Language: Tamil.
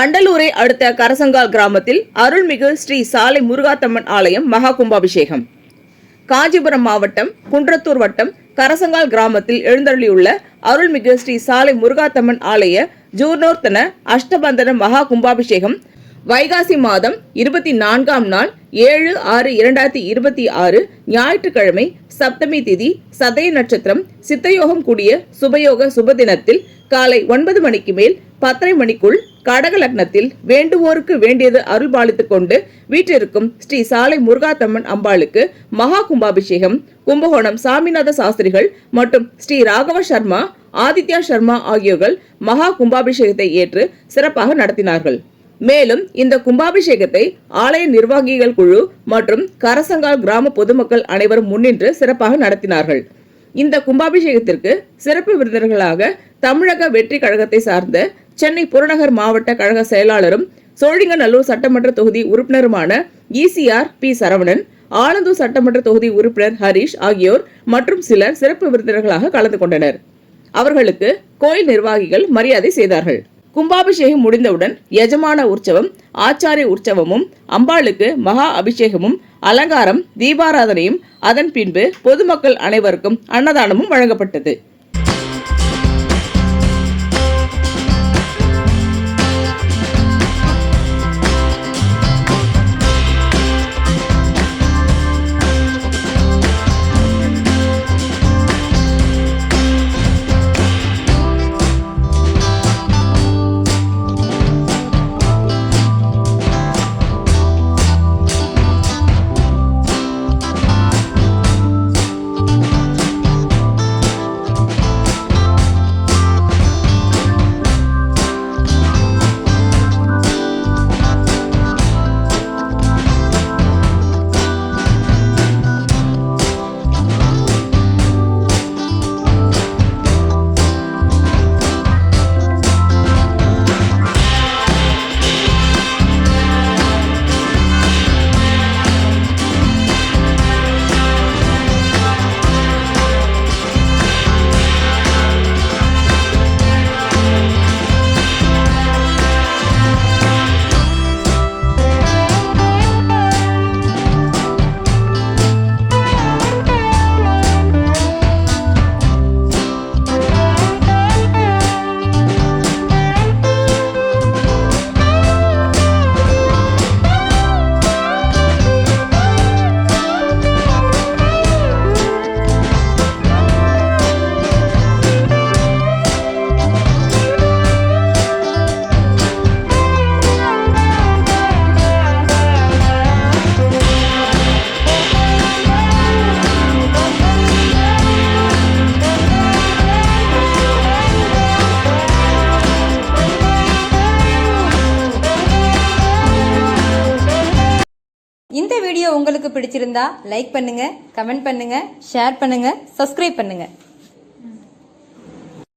வண்டலூரை அடுத்த கரசங்கால் கிராமத்தில் அருள்மிகு ஸ்ரீ சாலை முருகாத்தம்மன் ஆலயம் மகா கும்பாபிஷேகம். காஞ்சிபுரம் மாவட்டம் குன்றத்தூர் வட்டம் கரசங்கால் கிராமத்தில் எழுந்தருளியுள்ள அருள்மிகு ஸ்ரீ சாலை முருகாத்தம்மன் ஆலய ஜூர்னோர்த்தன அஷ்டபந்தன மகா கும்பாபிஷேகம் வைகாசி மாதம் 24ஆம் நாள் 7/6/2026 ஞாயிற்றுக்கிழமை சப்தமி திதி சதய நட்சத்திரம் சித்தயோகம் கூடிய சுபயோக சுபதினத்தில் காலை 9 மணிக்கு மேல் 10:30 மணிக்குள் கடக லக்னத்தில் வேண்டுவோருக்கு வேண்டியது அருள்பாலித்துக் கொண்டு வீற்றிருக்கும் ஸ்ரீ சாலை முருகாத்தம்மன் அம்பாளுக்கு மகா கும்பாபிஷேகம் கும்பகோணம் சாமிநாத சாஸ்திரிகள் மற்றும் ஸ்ரீ ராகவ சர்மா ஆதித்யா சர்மா ஆகியோர்கள் மகா கும்பாபிஷேகத்தை ஏற்று சிறப்பாக நடத்தினார்கள். மேலும் இந்த கும்பாபிஷேகத்தை ஆலய நிர்வாகிகள் குழு மற்றும் கரசங்கால் கிராம பொதுமக்கள் அனைவரும் முன்னின்று சிறப்பாக நடத்தினார்கள். இந்த கும்பாபிஷேகத்திற்கு சிறப்பு விருந்தினர்களாக தமிழக வெற்றி கழகத்தை சார்ந்த சென்னை புறநகர் மாவட்ட கழக செயலாளரும் சோழிங்கநல்லூர் சட்டமன்ற தொகுதி உறுப்பினருமான ECR P சரவணன், ஆலந்தூர் சட்டமன்ற தொகுதி உறுப்பினர் ஹரிஷ் ஆகியோர் மற்றும் சிலர் சிறப்பு விருந்தினர்களாக கலந்து கொண்டனர். அவர்களுக்கு கோயில் நிர்வாகிகள் மரியாதை செய்தார்கள். கும்பாபிஷேகம் முடிந்தவுடன் யஜமான உற்சவம், ஆச்சாரிய உற்சவமும், அம்பாளுக்கு மகா அபிஷேகமும், அலங்காரம், தீபாராதனையும், அதன் பின்பு பொதுமக்கள் அனைவருக்கும் அன்னதானமும் வழங்கப்பட்டது. இந்த வீடியோ உங்களுக்கு பிடிச்சிருந்தா லைக் பண்ணுங்க, கமெண்ட் பண்ணுங்க, ஷேர் பண்ணுங்க, சப்ஸ்கிரைப் பண்ணுங்க.